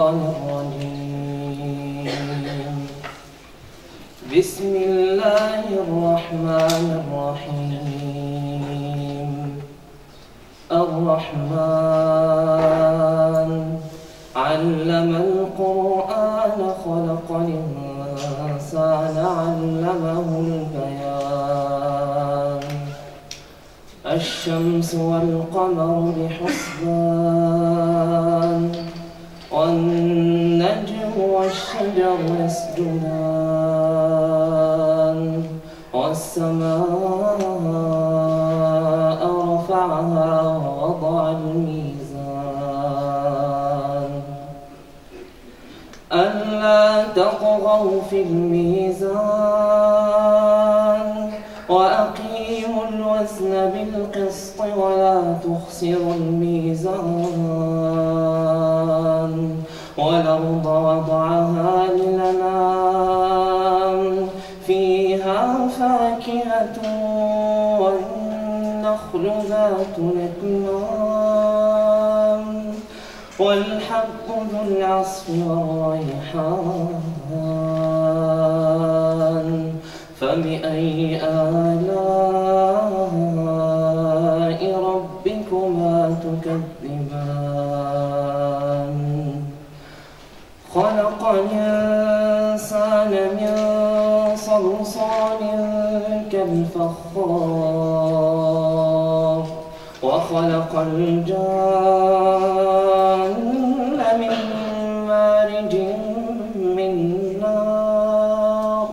الشيطان الرجيم. بسم الله الرحمن الرحيم. الرحمن علم القرآن خلق الإنسان علمه البيان. الشمس والقمر بحسبان والنجم والشجر يسجدان والسماء رفعها ووضع الميزان ألا تطغوا في الميزان وأقيموا الوزن بالقسط ولا تخسروا الميزان. والأرض وضعها للأنام فيها فاكهة والنخل ذات الأكمام والحب ذو العصف والريحان. فبأي آلاء ربكما تكذبان. خلق الإنسان من صلصال كالفخار وخلق الجن من مارج من نار.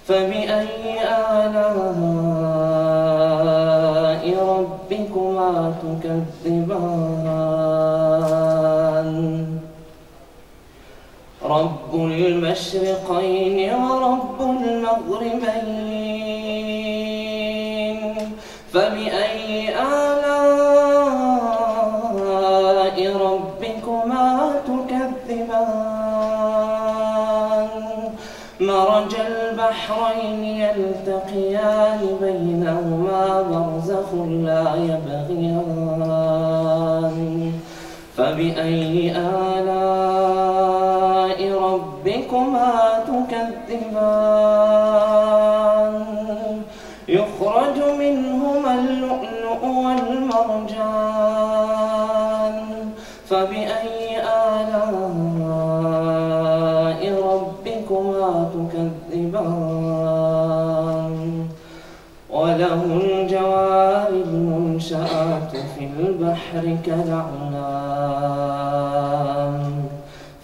فبأي آلاء ربكما تكذبان. رب المشرقين ورب المغربين. فبأي آلاء ربكما تكذبان. مرج البحرين يلتقيان بينهما برزخ لا يبغيان. فبأي آلاء ربكما تكذبان. يخرج منهما اللؤلؤ والمرجان. فبأي آلاء ربكما تكذبان. وله الجوار المنشآت في البحر كالأعلام.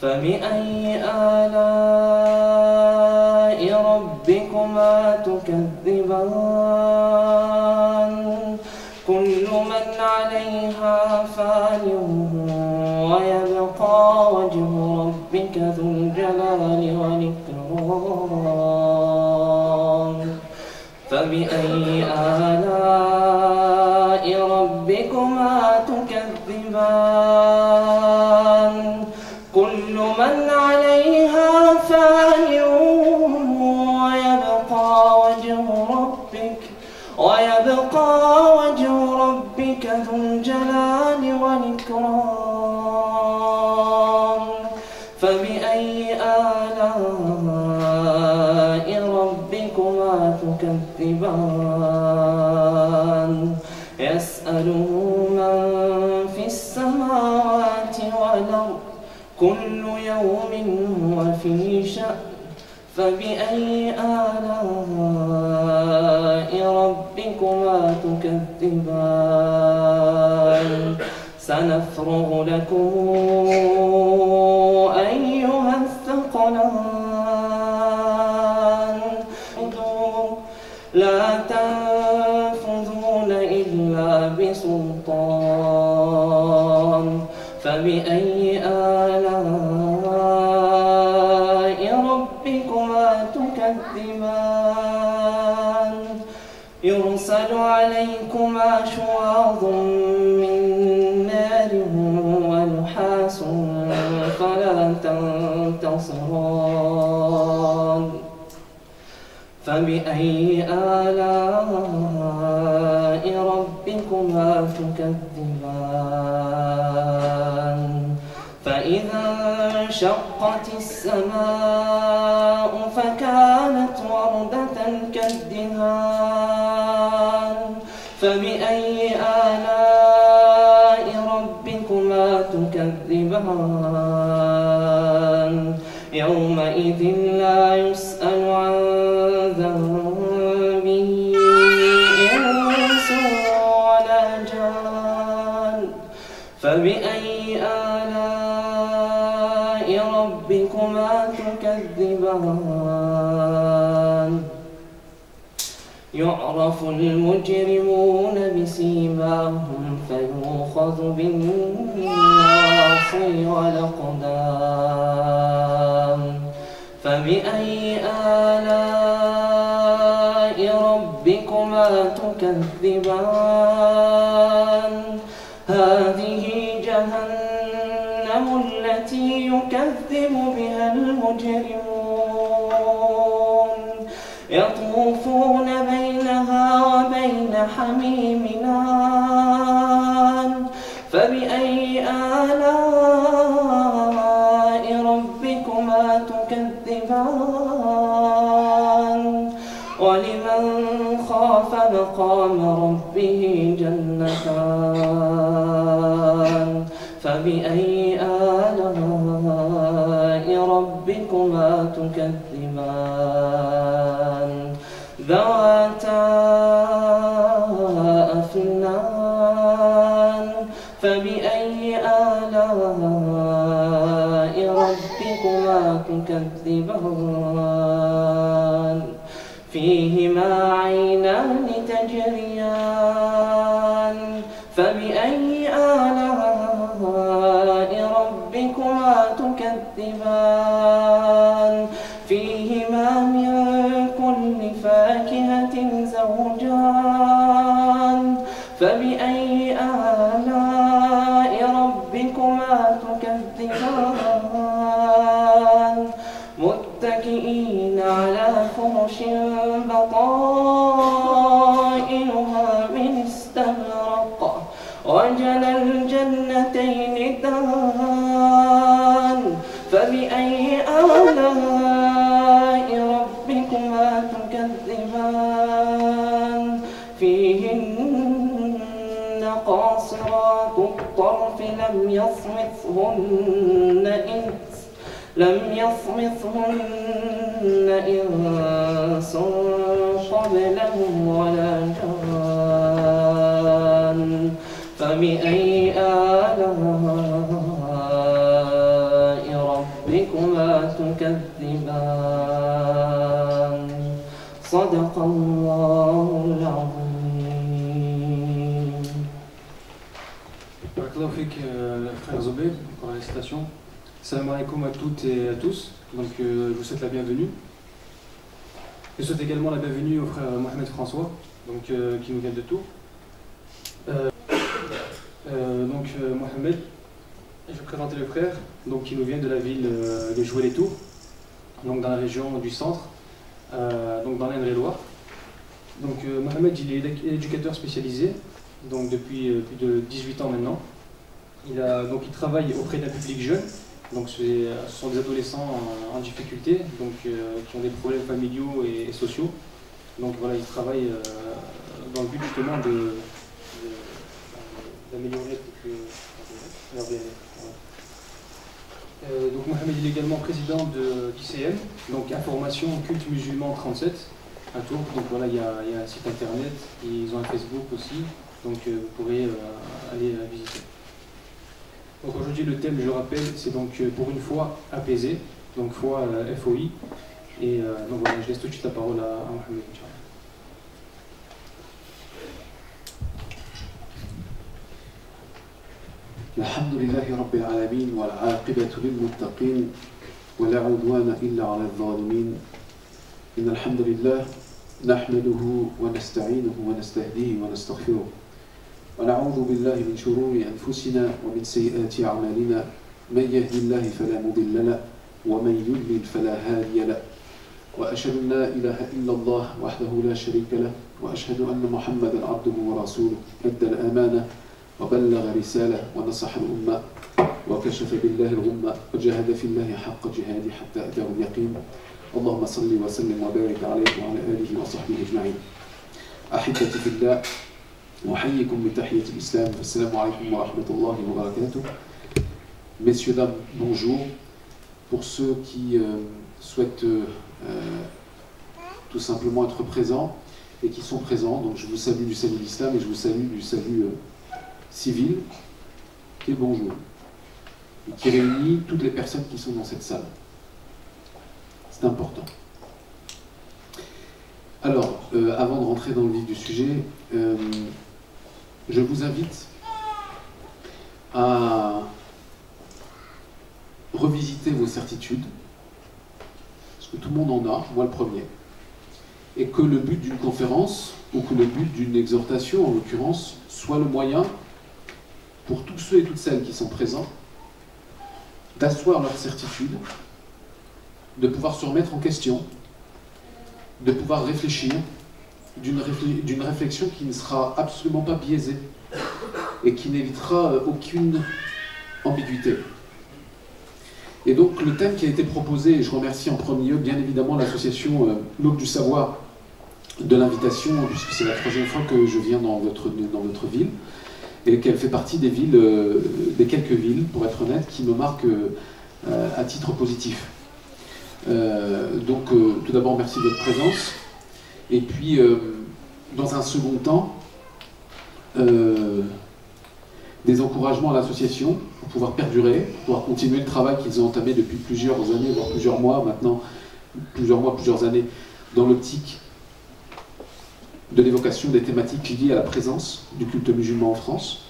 فبأي آلاء ربكما تكذبان. كل من عليها فان ويبقى وجه ربك ذو الجلال والإكرام. فبأي آلاء ربكما تكذبان. كل من عليها فان ويبقى وجه ربك ذو الجلال والإكرام. فبأي آلاء ربكما تكذبان. يسأله من في السماوات والأرض كل يوم هو في شأن. فبأي آلاء ربكما تكذبان. سنفرغ لكم أيها الثقلان. لا تنفذون إلا بسلطان. فبأي آلاء ربكما تكذبان. يرسل عليكما شواظ من نار ونحاس فلا تنتصران. فبأي آلاء ربكما تكذبان. فإذا وانشقت السماء فكانت وردة كالدهان فبأي آلاء ربكما تكذبان يومئذ لا يسأل عن ذنبه إنس ولا جان فبأي آلاء ربكما تكذبان يعرف المجرمون بسيماهم فيؤخذ بالنواصي والأقدام فبأي آلاء ربكما تكذبان هذه جهنم التي يكذب بها المجرمون يطوفون بينها وبين حميم آن فبأي آلاء ربكما تكذبان ولمن خاف مقام ربه جنتان فبأي آلاء ربكما تكذبان ذواتا أفنان فبأي آلاء ربكما تكذبان فيهما عينان تجريان فبأي آلاء ربكما تكذبان فيهما من كل فاكهة زوجان فبأي آلاء ربكما تكذبان متكئين على فرش بطائنها من استبرق وجنى الجنتين دان فبأي آلاء ربكما تكذبان فيهن قاصرات الطرف لم يصمثهن إنس قبلهم ولا جان فبأي آلاء ربكما تكذبان صدق الله العظيم. Barakallahu fik, frère Zobé, pour la récitation. Salam alaikum à toutes et à tous. Donc, je vous souhaite la bienvenue. Je souhaite également la bienvenue au frère Mohamed François, donc, qui nous vient de Tours. Mohamed, je vais présenter le frère, donc, qui nous vient de la ville de Joué-les-Tours, donc dans la région du centre, donc dans l'Indre-et-Loire. Donc, Mohamed, il est éducateur spécialisé, donc depuis plus de 18 ans maintenant. Il travaille auprès d'un public jeune, donc ce sont des adolescents en difficulté, donc qui ont des problèmes familiaux et sociaux. Donc voilà, il travaille dans le but justement d'améliorer leur bien-être. Donc Mohamed il est également président d'ICM, donc Information Culte Musulman 37 à Tours. Donc voilà, il y a un site internet, ils ont un Facebook aussi, donc vous pourrez aller visiter. Donc aujourd'hui le thème, je rappelle, c'est donc pour une foi apaisée, donc foi FOI. Et donc voilà, je laisse tout de suite la parole à Mohamed. الحمد لله رب العالمين والعاقبة للمتقين ولا عدوان إلا على الظالمين إن الحمد لله نحمده ونستعينه ونستهديه ونستغفره ونعوذ بالله من شرور أنفسنا ومن سيئات أعمالنا من يهدي الله فلا مضل له ومن يضلل فلا هادي له وأشهد أن لا إله إلا الله وحده لا شريك له وأشهد أن محمدا عبده ورسوله أدى الأمانة وبلغ رسالة ونصح الأمة وكشف بالله الغمة وجاهد في الله حق جهاده حتى أتاه اليقين اللهم صل وسلم وبارك عليه وعلى آله وصحبه أجمعين. أحبتي في الله أحييكم بتحية الإسلام السلام عليكم ورحمة الله وبركاته. Messieurs, dames, bonjour. Pour ceux qui souhaitent tout simplement être présents et qui sont présents, donc je vous salue du salut de l'islam et je vous salue du salut civil et bonjour, qui réunit toutes les personnes qui sont dans cette salle. C'est important. Alors, avant de rentrer dans le vif du sujet, je vous invite à revisiter vos certitudes, parce que tout le monde en a, moi le premier, et que le but d'une conférence, ou que le but d'une exhortation en l'occurrence, soit le moyen pour tous ceux et toutes celles qui sont présents d'asseoir leur certitude, de pouvoir se remettre en question, de pouvoir réfléchir d'une réflexion qui ne sera absolument pas biaisée et qui n'évitera aucune ambiguïté. Et donc le thème qui a été proposé, et je remercie en premier lieu bien évidemment l'association L'Aube du Savoir de l'invitation, puisque c'est la troisième fois que je viens dans votre ville, et qu'elle fait partie des villes, des quelques villes, pour être honnête, qui me marquent à titre positif. Donc tout d'abord merci de votre présence, et puis dans un second temps, des encouragements à l'association pour pouvoir perdurer, pour pouvoir continuer le travail qu'ils ont entamé depuis plusieurs années, voire plusieurs mois maintenant, plusieurs années, dans l'optique de l'évocation des thématiques liées à la présence du culte musulman en France,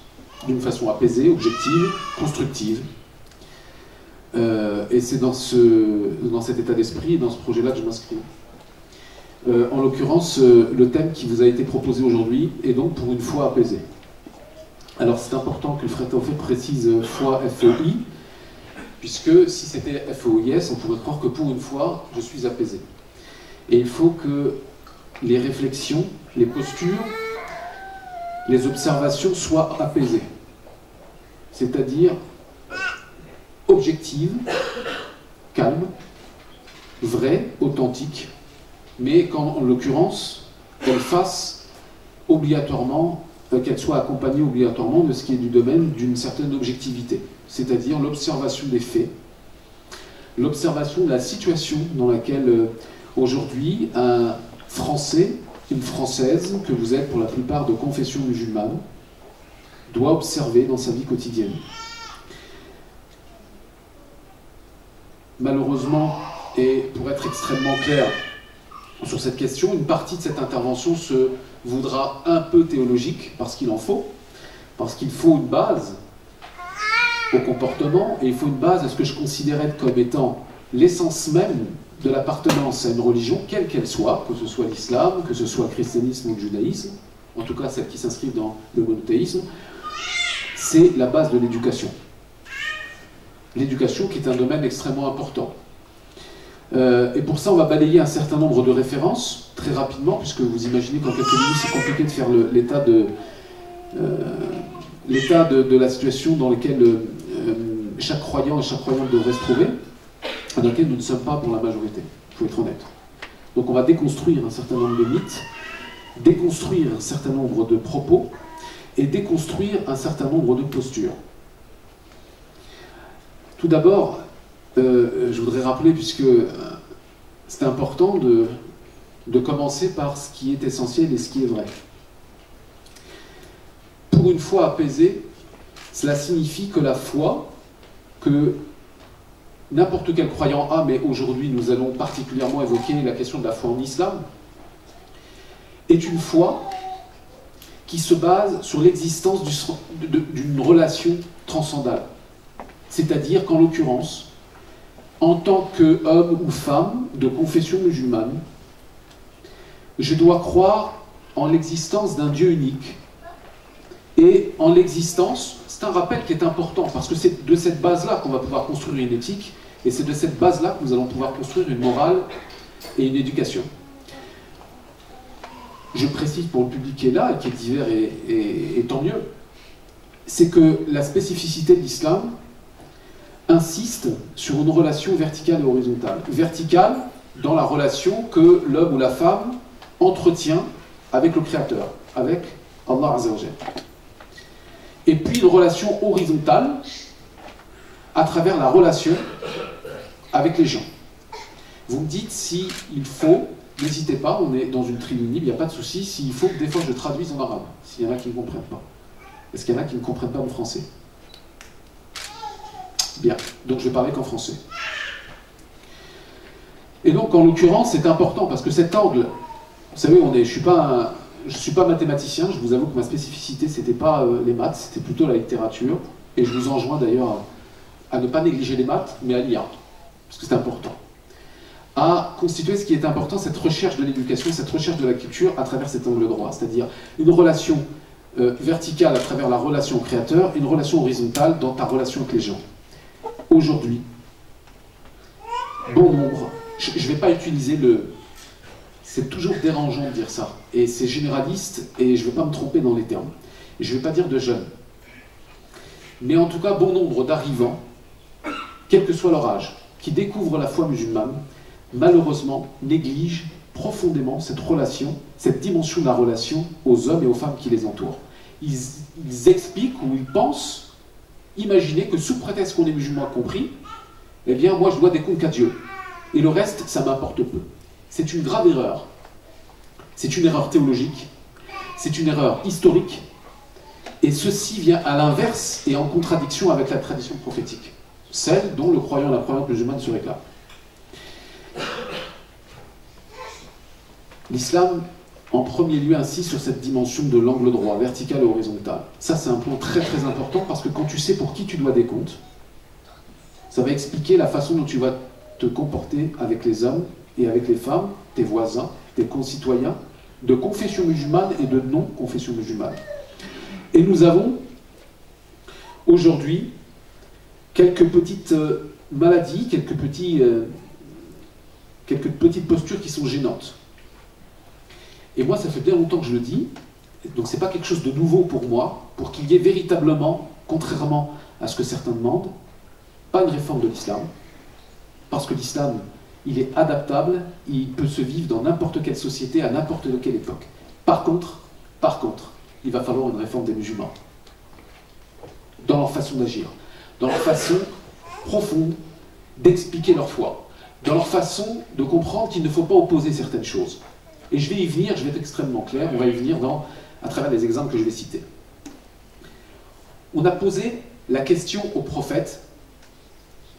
d'une façon apaisée, objective, constructive. Et c'est dans cet état d'esprit, dans ce projet-là que je m'inscris. En l'occurrence, le thème qui vous a été proposé aujourd'hui est donc pour une foi apaisée. Alors c'est important que le frère Théophile précise foi FEI, puisque si c'était FOIS, on pourrait croire que pour une fois, je suis apaisé. Et il faut que les réflexions, les postures, les observations soient apaisées. C'est-à-dire objectives, calmes, vraies, authentiques, mais qu'en l'occurrence, elles fassent obligatoirement, qu'elle soit accompagnée obligatoirement de ce qui est du domaine d'une certaine objectivité, c'est-à-dire l'observation des faits, l'observation de la situation dans laquelle aujourd'hui un Français, une Française, que vous êtes pour la plupart de confession musulmane, doit observer dans sa vie quotidienne. Malheureusement, et pour être extrêmement clair sur cette question, une partie de cette intervention se voudra un peu théologique, parce qu'il en faut, parce qu'il faut une base au comportement, et il faut une base à ce que je considérais comme étant l'essence même de l'appartenance à une religion, quelle qu'elle soit, que ce soit l'islam, que ce soit le christianisme ou le judaïsme, en tout cas celles qui s'inscrivent dans le monothéisme, c'est la base de l'éducation. L'éducation qui est un domaine extrêmement important. Et pour ça, on va balayer un certain nombre de références, très rapidement, puisque vous imaginez qu'en quelques minutes, c'est compliqué de faire l'état de la situation dans laquelle chaque croyant et chaque croyante devrait se trouver, dans laquelle nous ne sommes pas pour la majorité, il faut être honnête. Donc on va déconstruire un certain nombre de mythes, déconstruire un certain nombre de propos, et déconstruire un certain nombre de postures. Tout d'abord, je voudrais rappeler, puisque c'est important de commencer par ce qui est essentiel et ce qui est vrai. Pour une foi apaisée, cela signifie que la foi, que n'importe quel croyant a, mais aujourd'hui nous allons particulièrement évoquer la question de la foi en islam, est une foi qui se base sur l'existence d'une relation transcendale. C'est-à-dire qu'en l'occurrence, en tant qu'homme ou femme de confession musulmane, je dois croire en l'existence d'un Dieu unique. Et en l'existence, c'est un rappel qui est important, parce que c'est de cette base-là qu'on va pouvoir construire une éthique, et c'est de cette base-là que nous allons pouvoir construire une morale et une éducation. Je précise pour le public qui est là, et qui est divers, et tant mieux, c'est que la spécificité de l'islam insiste sur une relation verticale et horizontale. Verticale dans la relation que l'homme ou la femme entretient avec le Créateur, avec Allah Azza wa Jal. Et puis une relation horizontale à travers la relation avec les gens. Vous me dites s'il faut, n'hésitez pas, on est dans une tribune libre, il n'y a pas de souci, s'il faut que des fois je traduise en arabe, s'il y en a qui ne comprennent pas. Est-ce qu'il y en a qui ne comprennent pas le français? Bien, donc je vais parler qu'en français. Et donc en l'occurrence c'est important parce que cet angle, vous savez, je ne suis pas mathématicien, je vous avoue que ma spécificité c'était pas les maths, c'était plutôt la littérature, et je vous enjoins d'ailleurs à ne pas négliger les maths, mais à lire, parce que c'est important. À constituer ce qui est important, cette recherche de l'éducation, cette recherche de la culture à travers cet angle droit, c'est-à-dire une relation verticale à travers la relation au créateur, une relation horizontale dans ta relation avec les gens. Aujourd'hui, bon nombre, je ne vais pas utiliser le... C'est toujours dérangeant de dire ça, et c'est généraliste, et je ne vais pas me tromper dans les termes. Et je ne vais pas dire de jeunes. Mais en tout cas, bon nombre d'arrivants, quel que soit leur âge, qui découvrent la foi musulmane, malheureusement, négligent profondément cette relation, cette dimension de la relation aux hommes et aux femmes qui les entourent. Ils expliquent ou ils pensent, imaginer que sous prétexte qu'on est musulman compris, eh bien moi je dois des comptes qu'à Dieu. Et le reste, ça m'importe peu. C'est une grave erreur. C'est une erreur théologique, c'est une erreur historique, et ceci vient à l'inverse et en contradiction avec la tradition prophétique, celle dont le croyant et la croyante musulmane se réclament. L'islam, en premier lieu, insiste sur cette dimension de l'angle droit, vertical et horizontal. Ça, c'est un point très très important parce que quand tu sais pour qui tu dois des comptes, ça va expliquer la façon dont tu vas te comporter avec les hommes et avec les femmes, tes voisins, tes concitoyens, de confession musulmane et de non-confession musulmane. Et nous avons aujourd'hui quelques petites maladies, quelques petites postures qui sont gênantes. Et moi, ça fait bien longtemps que je le dis, donc c'est pas quelque chose de nouveau pour moi, pour qu'il y ait véritablement, contrairement à ce que certains demandent, pas une réforme de l'islam, parce que l'islam, il est adaptable, il peut se vivre dans n'importe quelle société, à n'importe quelle époque. Par contre, il va falloir une réforme des musulmans, dans leur façon d'agir, dans leur façon profonde d'expliquer leur foi, dans leur façon de comprendre qu'il ne faut pas opposer certaines choses. Et je vais y venir, je vais être extrêmement clair, on va y venir à travers les exemples que je vais citer. On a posé la question au prophète,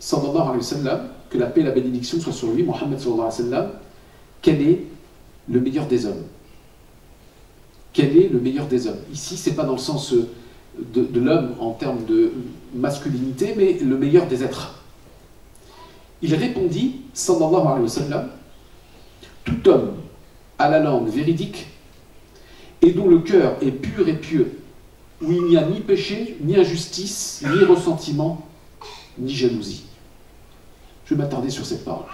sallallahu alayhi wa sallam, que la paix et la bénédiction soient sur lui, Mohammed sallallahu alayhi wa sallam, quel est le meilleur des hommes? Quel est le meilleur des hommes? Ici, ce n'est pas dans le sens de l'homme en termes de masculinité, mais le meilleur des êtres. Il répondit, sallallahu alayhi wa sallam, tout homme à la langue véridique et dont le cœur est pur et pieux, où il n'y a ni péché, ni injustice, ni ressentiment, ni jalousie. Je vais m'attarder sur cette parole.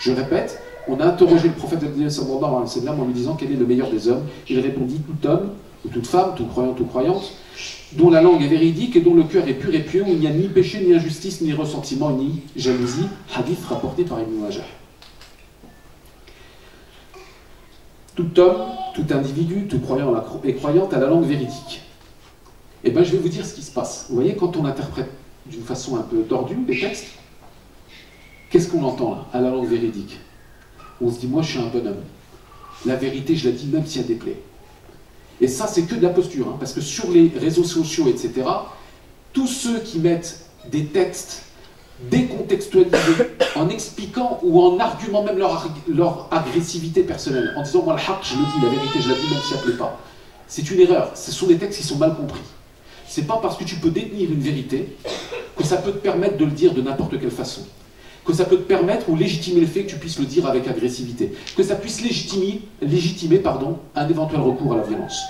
Je répète, on a interrogé le prophète sallallahu alayhi wa sallam en lui disant quel est le meilleur des hommes. Il répondit tout homme, ou toute femme, tout croyant, toute croyante, dont la langue est véridique et dont le cœur est pur et pieux, où il n'y a ni péché, ni injustice, ni ressentiment, ni jalousie. Hadith rapporté par Ibn Majah. Tout homme, tout individu, tout croyant et croyante a la langue véridique. Eh bien, je vais vous dire ce qui se passe. Vous voyez, quand on interprète d'une façon un peu tordue les textes, qu'est-ce qu'on entend là, à la langue véridique? On se dit, moi je suis un bonhomme. La vérité, je la dis même s'il y a des plaies. Et ça, c'est que de la posture, hein, parce que sur les réseaux sociaux, etc., tous ceux qui mettent des textes décontextualisés, en expliquant ou en arguant même leur agressivité personnelle, en disant, moi le haq, je le dis, la vérité, je la dis même si ça ne plaît pas. C'est une erreur, ce sont des textes qui sont mal compris. C'est pas parce que tu peux détenir une vérité que ça peut te permettre de le dire de n'importe quelle façon. Que ça peut te permettre ou légitimer le fait que tu puisses le dire avec agressivité. Que ça puisse légitimer un éventuel recours à la violence.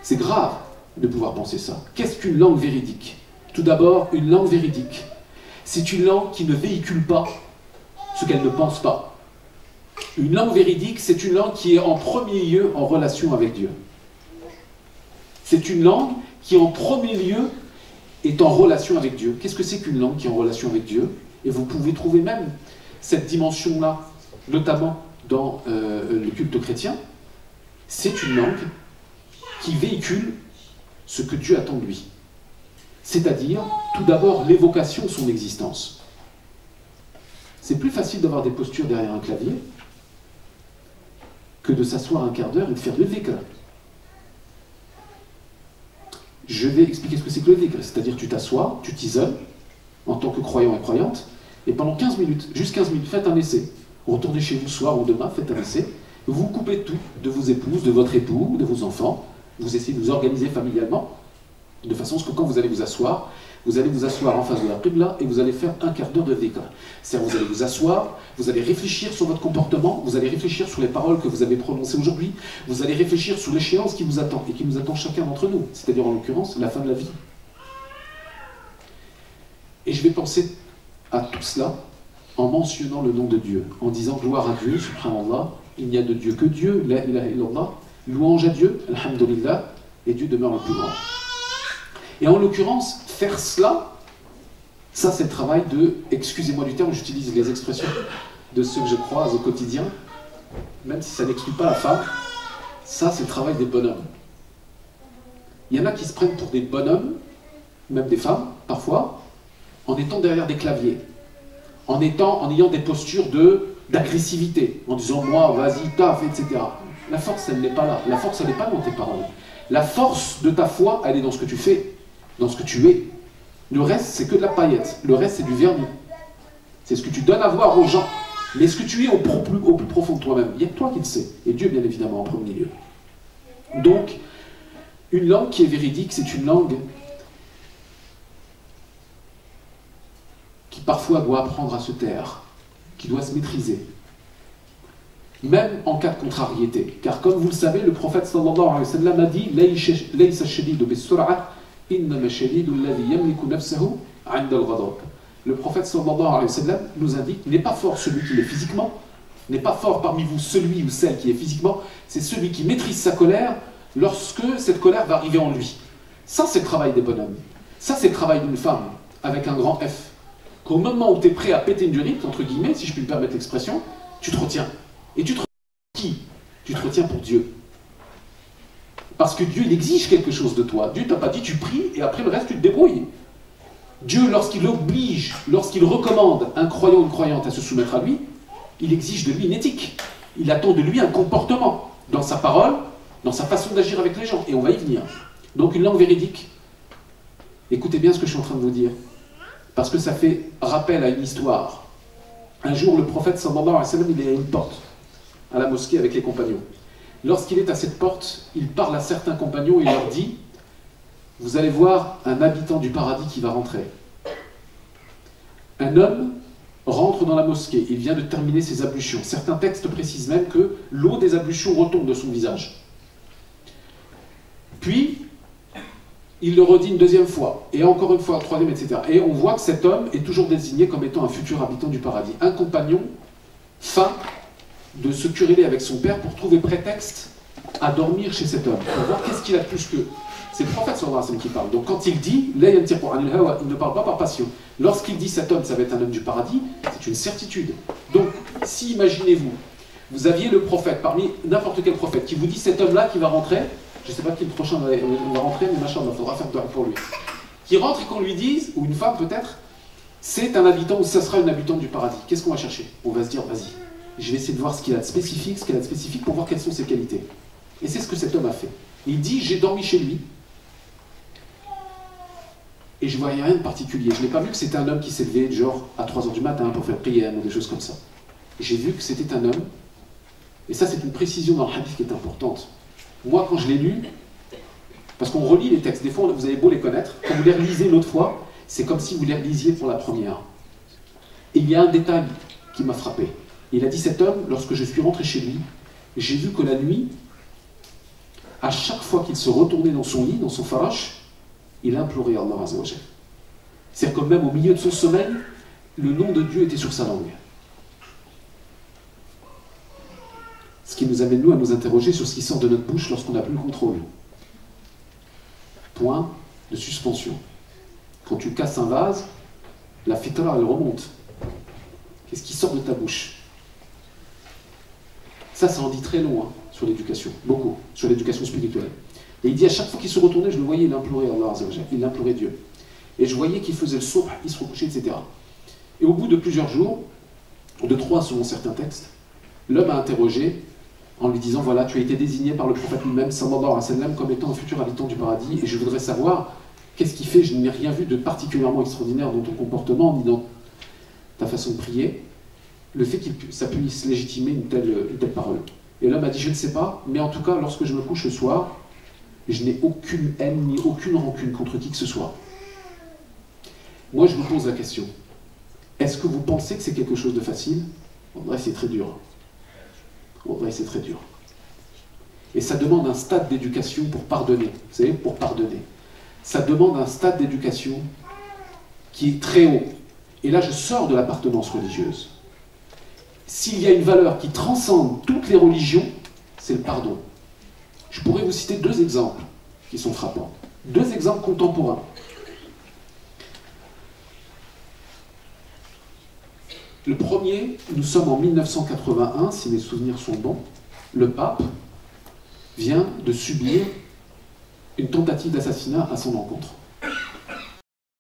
C'est grave de pouvoir penser ça. Qu'est-ce qu'une langue véridique? Tout d'abord, une langue véridique, c'est une langue qui ne véhicule pas ce qu'elle ne pense pas. Une langue véridique, c'est une langue qui est en premier lieu en relation avec Dieu. C'est une langue qui en premier lieu est en relation avec Dieu. Qu'est-ce que c'est qu'une langue qui est en relation avec Dieu? Et vous pouvez trouver même cette dimension-là, notamment dans le culte chrétien. C'est une langue qui véhicule ce que Dieu attend de lui. C'est-à-dire, tout d'abord, l'évocation de son existence. C'est plus facile d'avoir des postures derrière un clavier que de s'asseoir un quart d'heure et de faire le dhikr. Je vais expliquer ce que c'est que le dhikr. C'est-à-dire, tu t'assois, tu t'isoles, en tant que croyant et croyante, et pendant 15 minutes, juste 15 minutes, faites un essai. Retournez chez vous ce soir ou demain, faites un essai. Vous coupez tout de vos épouses, de votre époux, de vos enfants. Vous essayez de vous organiser familialement, de façon à ce que quand vous allez vous asseoir en face de la qibla et vous allez faire un quart d'heure de dhikr. C'est-à-dire vous allez vous asseoir, vous allez réfléchir sur votre comportement, vous allez réfléchir sur les paroles que vous avez prononcées aujourd'hui, vous allez réfléchir sur l'échéance qui vous attend et qui nous attend chacun d'entre nous, c'est-à-dire en l'occurrence la fin de la vie. Et je vais penser à tout cela en mentionnant le nom de Dieu, en disant gloire à Dieu, subhanallah, il n'y a de Dieu que Dieu, la ilaha illallah, louange à Dieu, alhamdulillah, et Dieu demeure le plus grand. Et en l'occurrence, faire cela, ça c'est le travail de, excusez-moi du terme, j'utilise les expressions de ceux que je croise au quotidien, même si ça n'exclut pas la femme, ça c'est le travail des bonhommes. Il y en a qui se prennent pour des bonhommes, même des femmes, parfois, en étant derrière des claviers, en ayant des postures d'agressivité, en disant moi, vas-y, taf, etc. La force, elle n'est pas là. La force, elle n'est pas dans tes paroles. La force de ta foi, elle est dans ce que tu fais, dans ce que tu es. Le reste, c'est que de la paillette. Le reste, c'est du vernis. C'est ce que tu donnes à voir aux gens. Mais ce que tu es au plus profond de toi-même, il y a que toi qui le sais. Et Dieu, bien évidemment, en premier lieu. Donc, une langue qui est véridique, c'est une langue qui parfois doit apprendre à se taire, qui doit se maîtriser. Même en cas de contrariété. Car comme vous le savez, le prophète sallallahu alayhi wa sallam a dit Laysa shadidu bis-sur'a, innama shadidu alladhi yamliku nafsahu 'inda al-ghadab. Le prophète sallallahu alayhi wa sallam nous indique n'est pas fort celui qui l'est physiquement, n'est pas fort parmi vous celui ou celle qui est physiquement, c'est celui qui maîtrise sa colère lorsque cette colère va arriver en lui. Ça, c'est le travail des bonhommes. Ça, c'est le travail d'une femme avec un grand F. Qu'au moment où tu es prêt à péter une durite, entre guillemets, si je puis me permettre l'expression, tu te retiens. Et tu te retiens pour qui? Tu te retiens pour Dieu. Parce que Dieu, il exige quelque chose de toi. Dieu t'a pas dit, tu pries, et après le reste, tu te débrouilles. Dieu, lorsqu'il oblige, lorsqu'il recommande un croyant ou une croyante à se soumettre à lui, il exige de lui une éthique. Il attend de lui un comportement, dans sa parole, dans sa façon d'agir avec les gens. Et on va y venir. Donc une langue véridique. Écoutez bien ce que je suis en train de vous dire. Parce que ça fait rappel à une histoire. Un jour, le prophète sallallahu alayhi wa sallam, il est à une porte, à la mosquée avec les compagnons. Lorsqu'il est à cette porte, il parle à certains compagnons et il leur dit « Vous allez voir un habitant du paradis qui va rentrer. » Un homme rentre dans la mosquée, il vient de terminer ses ablutions. Certains textes précisent même que l'eau des ablutions retombe de son visage. Puis, il le redit une deuxième fois, et encore une fois, troisième, etc. Et on voit que cet homme est toujours désigné comme étant un futur habitant du paradis. Un compagnon feint de se quereller avec son père pour trouver prétexte à dormir chez cet homme, pour voir qu'est-ce qu'il a de plus qu'eux. C'est le prophète sallallahu alayhi wa sallam qui parle. Donc quand il dit, il ne parle pas par passion. Lorsqu'il dit cet homme, ça va être un homme du paradis, c'est une certitude. Donc, si imaginez-vous, vous aviez le prophète, parmi n'importe quel prophète, qui vous dit cet homme-là qui va rentrer, je ne sais pas qui le prochain va rentrer, mais machin, il faudra faire pour lui. Qui rentre et qu'on lui dise, ou une femme peut-être, c'est un habitant ou ça sera une habitante du paradis. Qu'est-ce qu'on va chercher? On va se dire, vas-y, je vais essayer de voir ce qu'il a de spécifique, pour voir quelles sont ses qualités. Et c'est ce que cet homme a fait. Il dit, j'ai dormi chez lui, et je ne voyais rien de particulier. Je n'ai pas vu que c'était un homme qui s'est levé, genre, à 3 h du matin pour faire prière ou des choses comme ça. J'ai vu que c'était un homme, et ça c'est une précision dans le hadith qui est importante. Moi, quand je l'ai lu, parce qu'on relit les textes, des fois vous avez beau les connaître, quand vous les relisez une autre fois, c'est comme si vous les relisiez pour la première. Et il y a un détail qui m'a frappé. Il a dit, cet homme, lorsque je suis rentré chez lui, j'ai vu que la nuit, à chaque fois qu'il se retournait dans son lit, dans son farash, il implorait Allah Azza wa Jal. C'est-à-dire que même au milieu de son sommeil, le nom de Dieu était sur sa langue. Ce qui nous amène, nous, à nous interroger sur ce qui sort de notre bouche lorsqu'on n'a plus le contrôle. point de suspension. Quand tu casses un vase, la fitra, elle remonte. Qu'est-ce qui sort de ta bouche? Ça en dit très long sur l'éducation, beaucoup, sur l'éducation spirituelle. Et il dit à chaque fois qu'il se retournait, je le voyais, il implorait Allah Azza wa Jalla, il implorait Dieu. Et je voyais qu'il faisait le subh, il se recouchait, etc. Et au bout de plusieurs jours, de 3 selon certains textes, l'homme a interrogé en lui disant, voilà, tu as été désigné par le prophète lui-même, sallallahu alayhi wa sallam, comme étant un futur habitant du paradis, et je voudrais savoir, qu'est-ce qui fait, je n'ai rien vu de particulièrement extraordinaire dans ton comportement, ni dans ta façon de prier, le fait que ça puisse légitimer une telle parole. Et l'homme a dit, je ne sais pas, mais en tout cas, lorsque je me couche ce soir, je n'ai aucune haine ni aucune rancune contre qui que ce soit. Moi, je vous pose la question. Est-ce que vous pensez que c'est quelque chose de facile? En vrai, c'est très dur. En vrai, c'est très dur. Et ça demande un stade d'éducation pour pardonner. Vous savez, pour pardonner. Ça demande un stade d'éducation qui est très haut. Et là, je sors de l'appartenance religieuse. S'il y a une valeur qui transcende toutes les religions, c'est le pardon. Je pourrais vous citer 2 exemples qui sont frappants. 2 exemples contemporains. Le premier, nous sommes en 1981, si mes souvenirs sont bons. Le pape vient de subir une tentative d'assassinat à son encontre.